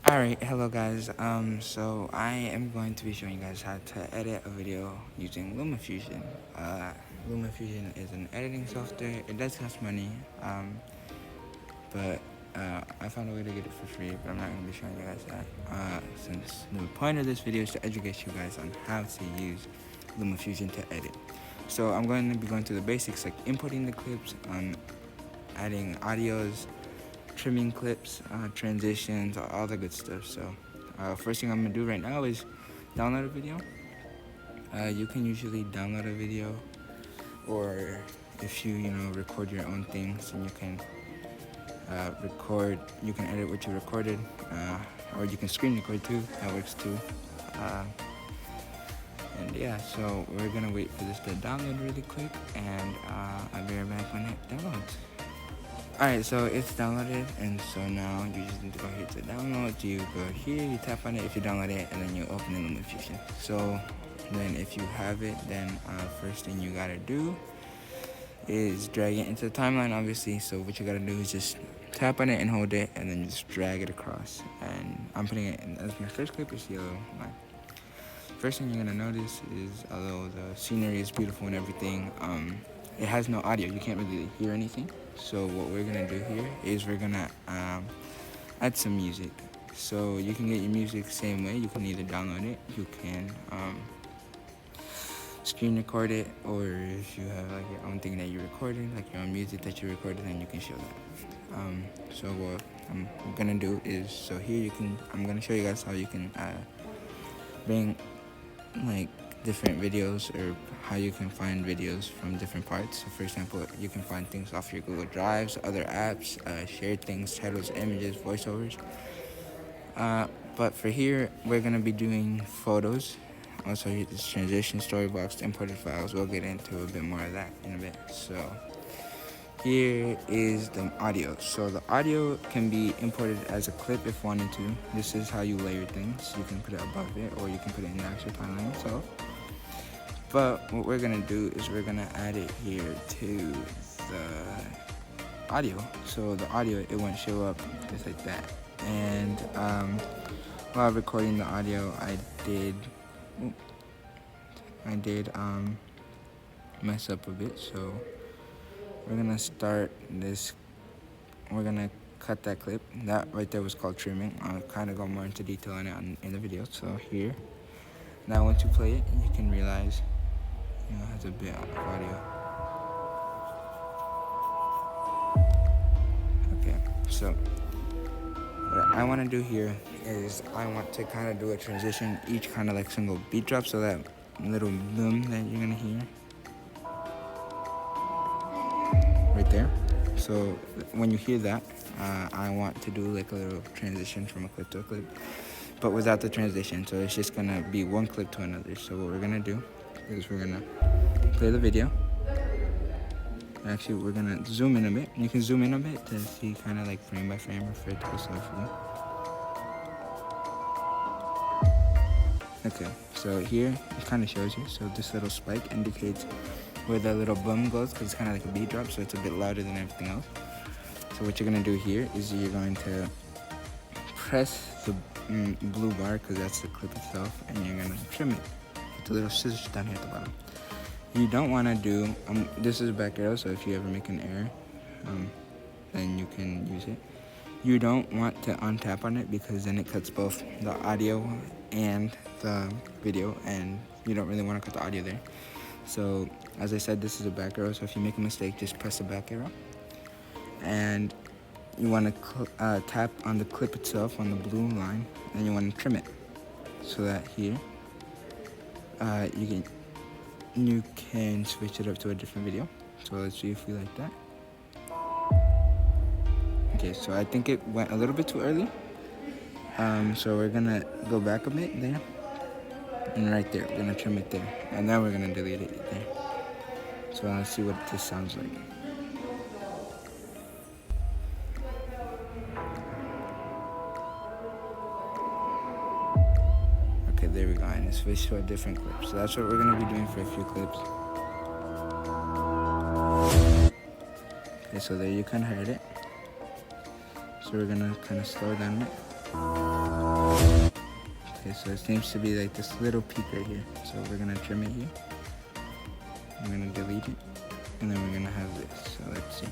Alright, hello guys. So I am going to be showing you guys how to edit a video using LumaFusion. LumaFusion is an editing software. It does cost money, but I found a way to get it for free, but I'm not going to be showing you guys that, since the point of this video is to educate you guys on how to use LumaFusion to edit. So I'm going to be going through the basics, like importing the clips, adding audios, trimming clips, transitions, all the good stuff. So first thing I'm gonna do right now is download a video. You can usually download a video, or if you record your own things, and you can you can edit what you recorded, or you can screen record too. That works too. And yeah, so we're gonna wait for this to download really quick, and I'll be right back when it downloads. Alright, so it's downloaded, and so now you just need to go here to download. You go here, you tap on it if you download it, and then you open it in LumaFusion. So then if you have it, then first thing you gotta do is drag it into the timeline, obviously. So what you gotta do is just tap on it and hold it, and then just drag it across. And I'm putting it in as my first clip is yellow line. First thing you're gonna notice is, although the scenery is beautiful and everything, it has no audio. You can't really hear anything. So what we're gonna do here is we're gonna add some music. So you can get your music the same way. You can either download it, you can screen record it, or if you have like your own thing that you recorded, like your own music that you recorded, then you can show that. So what I'm gonna do is, so here I'm gonna show you guys how you can bring like different videos, or how you can find videos from different parts. So for example, you can find things off your Google Drives, other apps, shared things, titles, images, voiceovers. But for here, we're gonna be doing photos. Also, this transition, storybox, imported files. We'll get into a bit more of that in a bit. So here is the audio. So the audio can be imported as a clip if wanted to. This is how you layer things. You can put it above it, or you can put it in the actual timeline itself. But what we're gonna do is we're gonna add it here to the audio. So the audio, it won't show up just like that. And while recording the audio, I did mess up a bit. So we're gonna start this. We're gonna cut that clip. That right there was called trimming. I'll kind of go more into detail on it in the video. So here, now once you play it, you can realize it has a bit of audio. Okay, so what I want to do here is I want to kind of do a transition, each kind of like single beat drop, so that little boom that you're gonna hear right there. So when you hear that, I want to do like a little transition from a clip to a clip, but without the transition. So it's just gonna be one clip to another. So what we're gonna do is we're gonna play the video. Actually, we're gonna zoom in a bit. You can zoom in a bit to see kind of like frame by frame, or for it to go slow for you. Okay, so here it kind of shows you. So this little spike indicates where the little boom goes, because it's kind of like a beat drop, so it's a bit louder than everything else. So what you're gonna do here is you're going to press the blue bar, because that's the clip itself, and you're gonna trim it with the little scissors down here at the bottom. You don't want to do, this is a back arrow, so if you ever make an error, then you can use it. You don't want to untap on it, because then it cuts both the audio and the video, and you don't really want to cut the audio there. So as I said, this is a back arrow, so if you make a mistake, just press the back arrow. And you want to tap on the clip itself, on the blue line, and you want to trim it, so that here you can switch it up to a different video. So let's see if we like that. Okay, so I think it went a little bit too early. So we're gonna go back a bit there, and right there, we're gonna trim it there, and then we're gonna delete it there. So let's see what this sounds like. Okay, there we go, and it's switched to a different clip. So that's what we're gonna be doing for a few clips. Okay, so there you kind of heard it. So we're gonna kind of slow down it. Okay, so it seems to be like this little peak right here. So we're gonna trim it here. I'm gonna delete it, and then we're gonna have this. So let's see.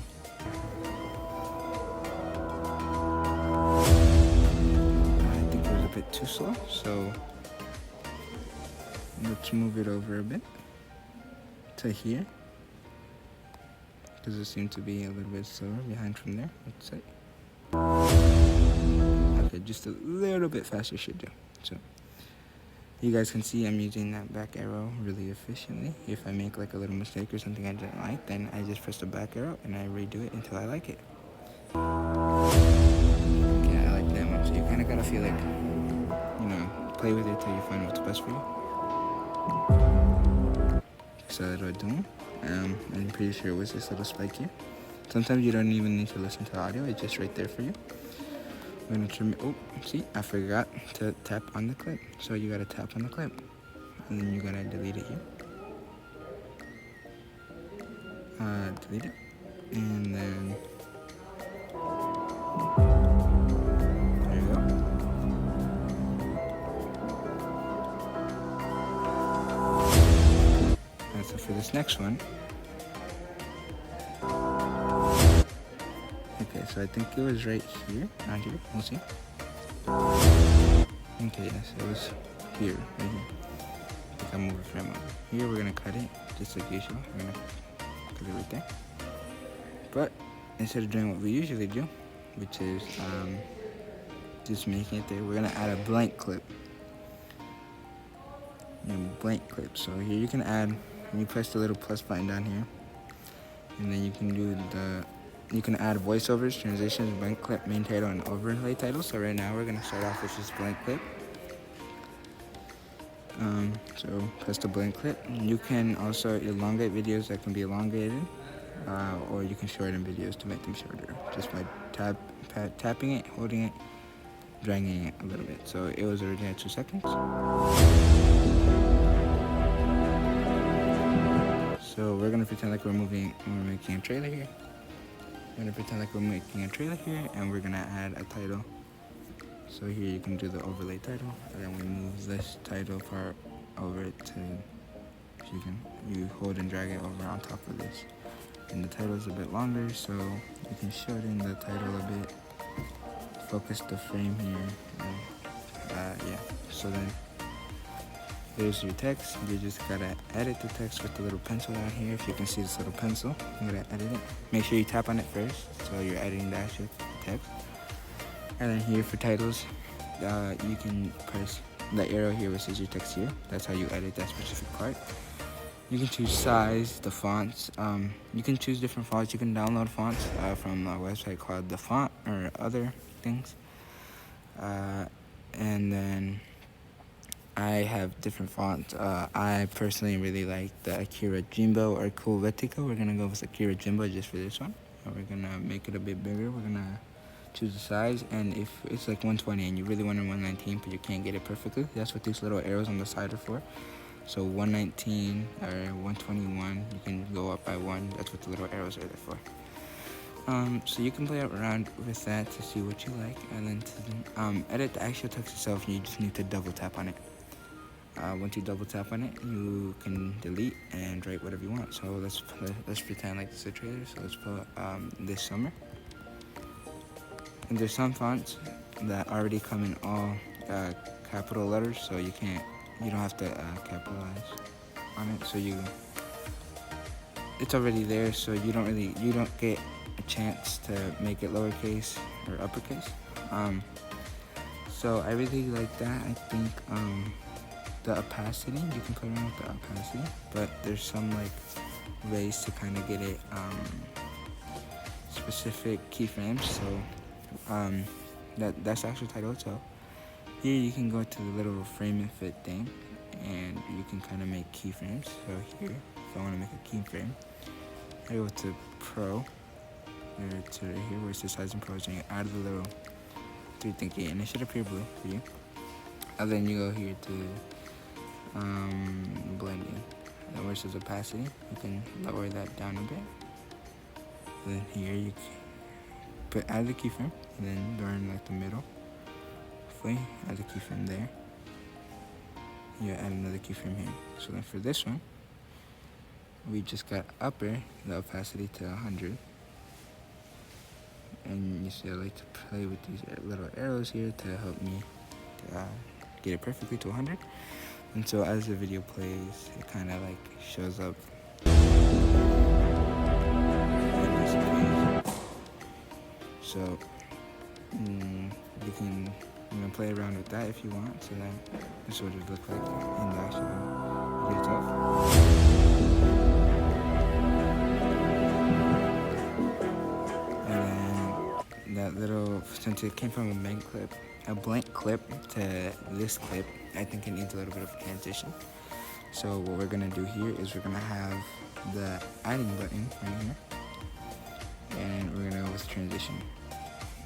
I think it was a bit too slow, so let's move it over a bit to here, because it seemed to be a little bit slower behind from there. Let's say. Okay, just a little bit faster should do. So you guys can see I'm using that back arrow really efficiently. If I make like a little mistake or something I didn't like, then I just press the back arrow and I redo it until I like it. Okay, I like that one. So you kind of gotta feel like, play with it till you find what's best for you. So that's what I'm doing. I'm pretty sure it was this little spike here. Sometimes you don't even need to listen to the audio, it's just right there for you. I'm gonna trim it. Oh, see, I forgot to tap on the clip. So you gotta tap on the clip, and then you're gonna delete it here. Delete it, and then there you go. And so for this next one, okay, so I think it was right here, not here. We'll see. Okay, yes, it was here, right here. I think I'll move the frame over. Here we're gonna cut it, just like usual. We're gonna cut it right there. But instead of doing what we usually do, which is just making it there, we're gonna add a blank clip. Blank clip. So here you can add, you press the little plus button down here, and then you can do you can add voiceovers, transitions, blank clip, main title, and overlay title. So right now we're gonna start off with just blank clip. So press the blank clip. You can also elongate videos that can be elongated, or you can shorten videos to make them shorter just by tapping it, holding it, dragging it a little bit. So it was originally at 2 seconds. So we're gonna pretend like we're making a trailer here. We're gonna pretend like we're making a trailer here, and we're gonna add a title. So here you can do the overlay title, and then we move this title part over to, you hold and drag it over on top of this. And the title is a bit longer, so you can shorten the title a bit, focus the frame here, and, yeah. So then there's your text. You just gotta edit the text with the little pencil down here. If you can see this little pencil, you gotta edit it. Make sure you tap on it first, so you're editing the actual text. And then here for titles, you can press the arrow here, which is your text here. That's how you edit that specific part. You can choose size, the fonts. You can choose different fonts. You can download fonts from a website called The Font or other things. And then I have different fonts. I personally really like the Akira Jimbo or Helvetica. We're gonna go with Akira Jimbo just for this one. And we're gonna make it a bit bigger. We're gonna choose the size, and if it's like 120 and you really want a 119 but you can't get it perfectly, that's what these little arrows on the side are for. So 119 or 121, you can go up by one. That's what the little arrows are there for. So you can play around with that to see what you like, and then to edit the actual text itself, you just need to double tap on it. Once you double tap on it, you can delete and write whatever you want. So let's pretend like this is a trailer. So let's put this summer. And there's some fonts that already come in all capital letters, so you don't have to capitalize on it. So it's already there, so you don't get a chance to make it lowercase or uppercase. So I really like that. I think the opacity, you can play around with the opacity, but there's some like ways to kind of get it specific keyframes. So that's the actual title itself. Here you can go to the little frame and fit thing, and you can kind of make keyframes. So here, if I want to make a keyframe, I go to Pro, to right here where it says Size and Pros, and you add the little 3 thingy, and it should appear blue for you. And then you go here to blending, and where it says opacity, you can lower that down a bit. And then here you can add the keyframe, and then during like the middle, halfway, add a keyframe there. You add another keyframe here. So then for this one, we just got upper the opacity to 100. And you see I like to play with these little arrows here to help me get it perfectly to 100. And so as the video plays, it kind of like shows up. So you can play around with that if you want. So that this would look like in the actual video itself. And then that little, since it came from a blank clip to this clip, I think it needs a little bit of a transition. So what we're gonna do here is we're gonna have the adding button right here, and we're gonna go with transition.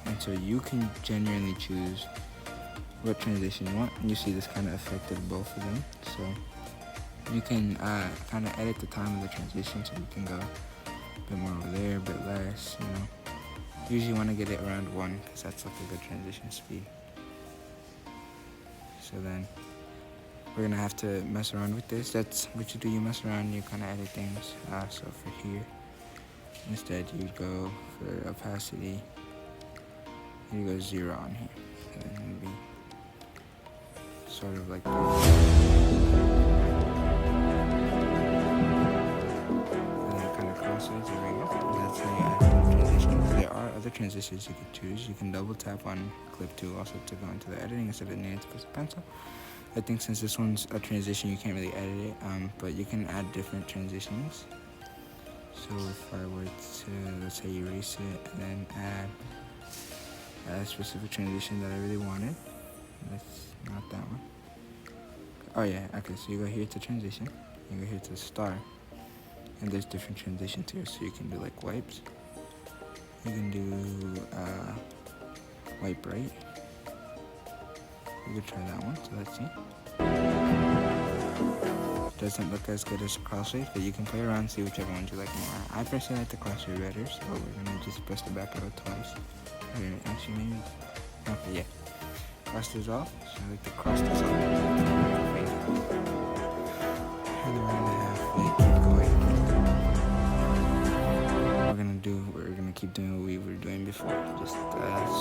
And so you can genuinely choose what transition you want. And you see this kind of affected both of them. So you can kind of edit the time of the transition, so you can go a bit more over there, a bit less, Usually want to get it around 1 because that's like a good transition speed. So then we're gonna have to mess around with this. That's what you do. You mess around, you kind of edit things. So for here, instead you go for opacity. You go 0 on here. So then it'll be sort of like this. And then kind of crossways. There we go. That's how you add the transitions. There are other transitions you can choose. You can double tap on clip 2 also to go into the editing instead of needing to press a pencil. I think since this one's a transition, you can't really edit it, but you can add different transitions. So if I were to, let's say, erase it and then add a specific transition that I really wanted. That's not that one. Oh yeah, okay, so you go here to transition, you go here to star, and there's different transitions here, so you can do like wipes. You can do wipe right. You could try that one, so let's see. Doesn't look as good as crossway, but you can play around and see whichever ones you like more. I personally like the crossway better, so we're gonna just press the back arrow twice. Or actually maybe, okay, yeah. Cross dissolve, so I like to cross dissolve. And around the halfway, keep going. We're gonna keep doing what we were doing before. Just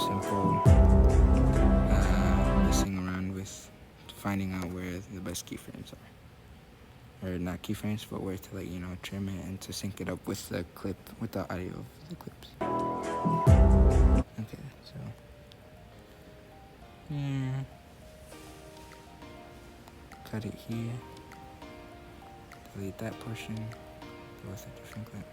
simple messing around with finding out where the best keyframes are. Or not keyframes, but where to trim it and to sync it up with the clip, with the audio of the clips. Okay, so here, cut it here, delete that portion, go with a different clip.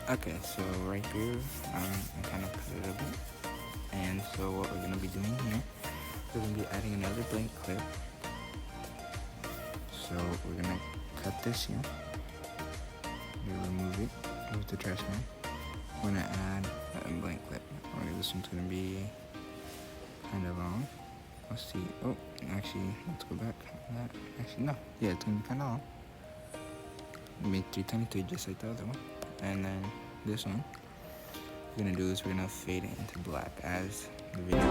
Okay, so right here, I kind of cut it a bit. And so what we're going to be doing here, we're going to be adding another blank clip. So we're going to cut this here. We're going to remove it with the trash can. We're going to add a blank clip. This one's going to be kind of long. Let's see. Oh, actually, let's go back. Actually, no. Yeah, it's going to be kind of long. I made 323 just like the other one. And then this one, what we're gonna do is we're gonna fade it into black as the video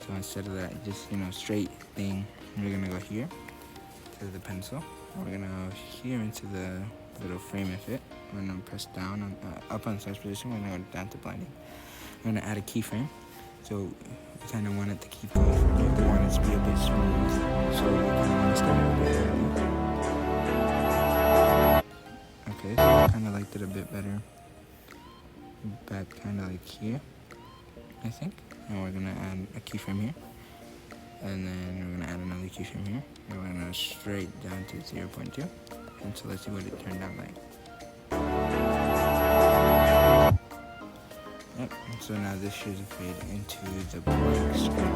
So instead of that just straight thing, we're gonna go here to the pencil. We're gonna go here into the little frame and fit. We're gonna press down on up on the start position. We're gonna go down to blending. We're gonna add a keyframe. So we kind of want it to keep going for a bit. We want it to be a bit smooth. So we kind of want to start it a bit early. Okay, so I kind of liked it a bit better. Back kind of like here, I think. And we're going to add a keyframe here. And then we're going to add another keyframe here. And we're going to go straight down to 0.2. And so let's see what it turned out like. Yep, and so now this should fade into the black screen.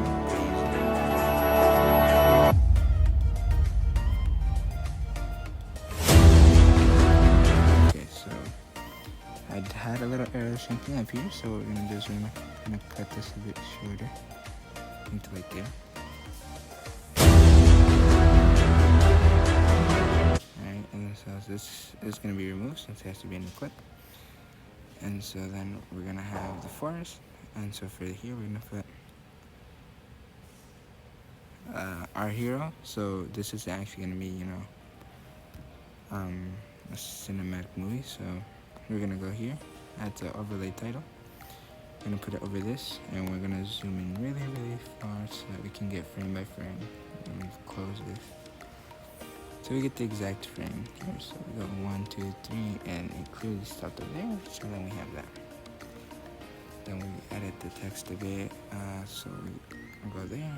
Okay, so I had a little error syncing up here, so what we're gonna do is we're gonna cut this a bit shorter into like there. Alright, and so this is gonna be removed since it has to be in the clip. And so then we're gonna have the forest, and so for here we're gonna put our hero. So this is actually gonna be, you know, a cinematic movie. So we're gonna go here, add the overlay title. We're gonna put it over this, and we're gonna zoom in really far so that we can get frame by frame. And we close this, so we get the exact frame here. So we go 1, 2, 3, and it clearly stopped over there. So then we have that. Then we edit the text a bit, so we go there.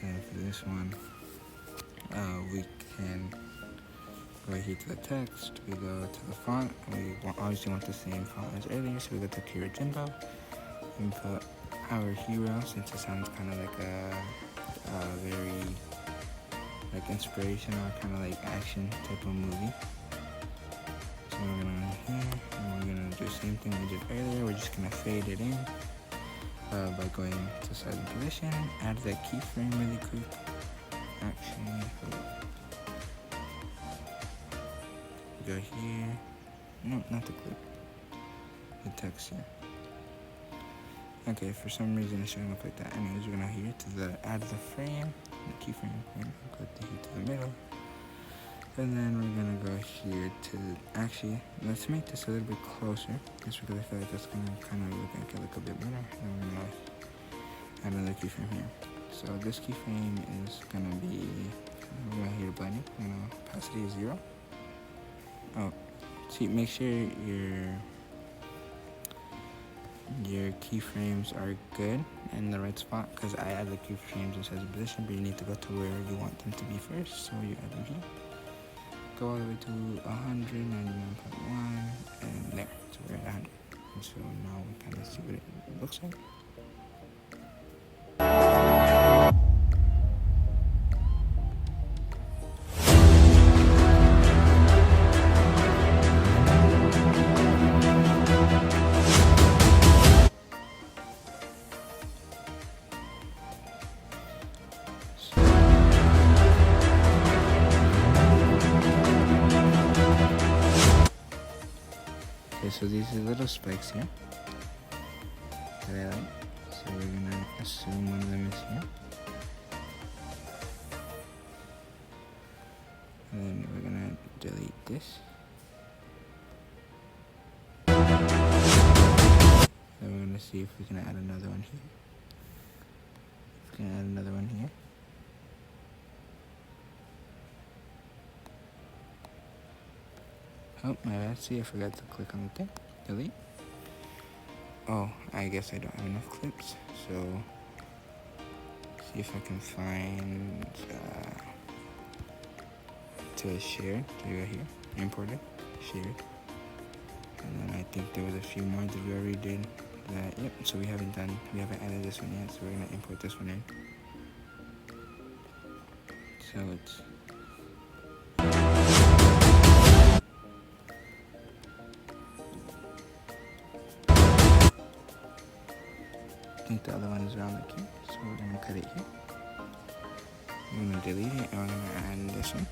And for this one, we can go here to the text, we go to the font, we obviously want the same font as earlier, so we go to Pure Jimbo and put our hero, since it sounds kind of like a very like inspirational, kind of like action type of movie. So we're gonna here, and we're gonna do the same thing we did earlier. We're just gonna fade it in by going to silent position, add that keyframe really quick. Actually, go here. No, not the clip. The text here. Okay, for some reason it's showing up like that. Anyways, we're gonna here to the add the frame, the keyframe. Go to here to the middle. And then we're gonna go here to, actually, let's make this a little bit closer, just because I feel like that's gonna kind of look a bit better. And we're gonna add another keyframe here. So this keyframe is gonna be, we're gonna hit blending, you know, opacity is 0. Oh, see, make sure your keyframes are good in the right spot, because I add the keyframes inside the position, but you need to go to where you want them to be first, so you add them here. Go all the way to 199.1, and there, so we're at 100. And so now we kind of see what it looks like. Okay, so these are little spikes here that I like. So we're gonna assume one of them is here. And then we're gonna delete this. Then we're gonna see if we can add another one here. If we can add another one here. Oh, my bad. See, I forgot to click on the thing. Delete. Oh, I guess I don't have enough clips. So, see if I can find to shared. So you go here, imported, shared. And then I think there was a few more that we already did. That, yep, so we haven't added this one yet. So we're gonna import this one in. So it's I think the other one is around like here, so we're gonna cut it here. We're gonna delete it, and we're gonna add this one.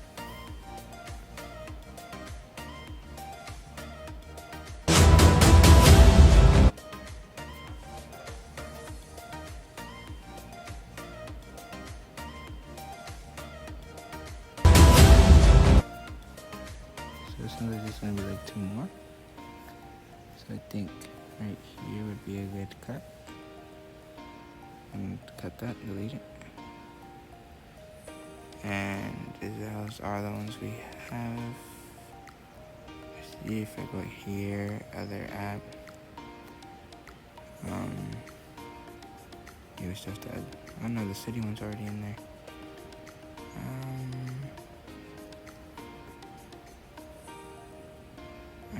So it sounds like there's gonna be like 2 more. So I think right here would be a good cut. And cut that, delete it. And those are the ones we have. See if I go here, other app. Maybe we still have to add. Oh no, the city one's already in there.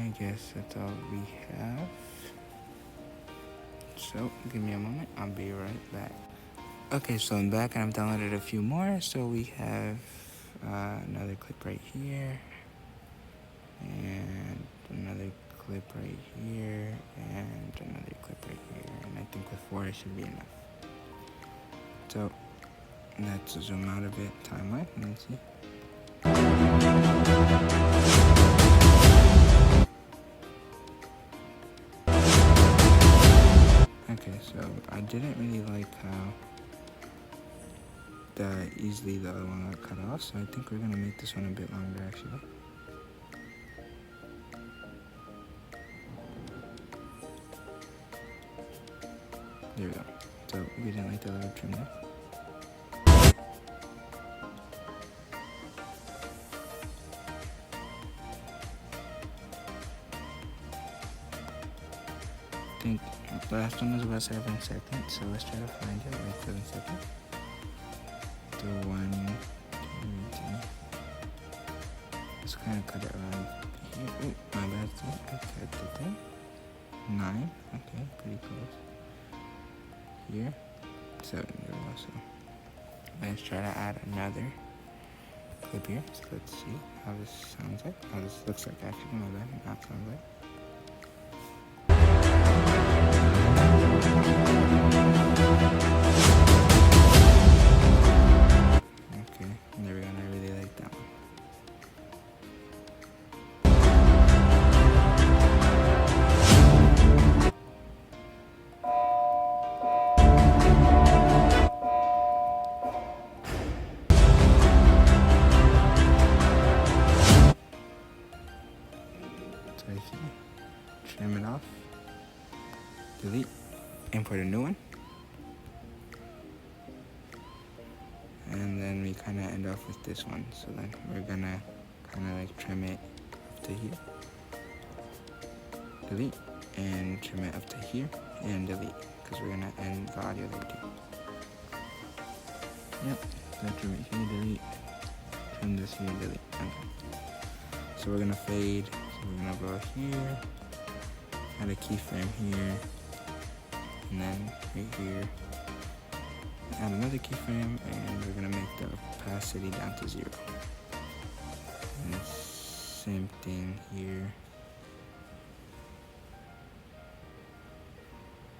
I guess that's all we have. So give me a moment, I'll be right back. Okay, so I'm back and I've downloaded a few more. So we have another clip right here, and another clip right here, and another clip right here. And I think with 4 it should be enough. So let's zoom out a bit, timeline, let me see. Okay, so I didn't really like how easily the other one got cut off, so I think we're gonna make this one a bit longer actually. There we go. So we didn't like the little trim there. I think the last one was about 7 seconds, so let's try to find it like 7 seconds. So 1, 2, 3. Let's kind of cut it around here. Oh, my bad. I cut the thing. 9. Okay, pretty close. Here. 7. There we go. So let's try to add another clip here. So let's see how this sounds like. How this looks like actually. My bad. Not sounds like. Okay, there we go. And I really like that one. So I see. Trim it off. Delete. Import a new one. And then we kind of end off with this one. So then we're gonna kind of like trim it up to here. Delete. And trim it up to here. And delete. Because we're gonna end the audio there too. Yep. So trim it here, delete. Trim this here, delete. Okay. So we're gonna fade. So we're gonna go here. Add a keyframe here. And then right here. Add another keyframe, and we're gonna make the opacity down to 0. And same thing here.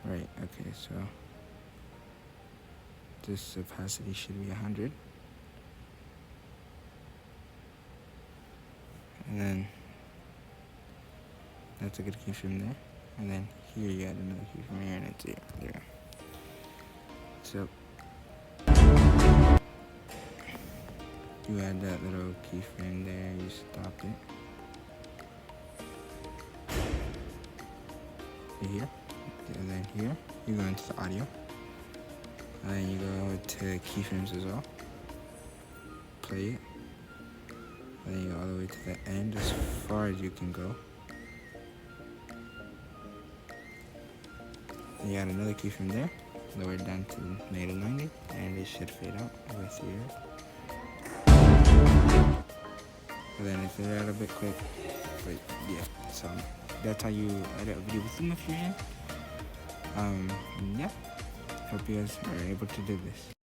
Right, okay, so this opacity should be 100. And then that's a good keyframe there. And then here you add another keyframe here, and it's 0. There. So you add that little keyframe there, you stop it. Here, and then here, you go into the audio. And then you go to keyframes as well. Play it. And then you go all the way to the end, as far as you can go. And you add another keyframe there, lower it down to -90, and it should fade out with here. And then if they're out a bit quick, but yeah, so that's how you edit a video with LumaFusion. Yeah, hope you guys are able to do this.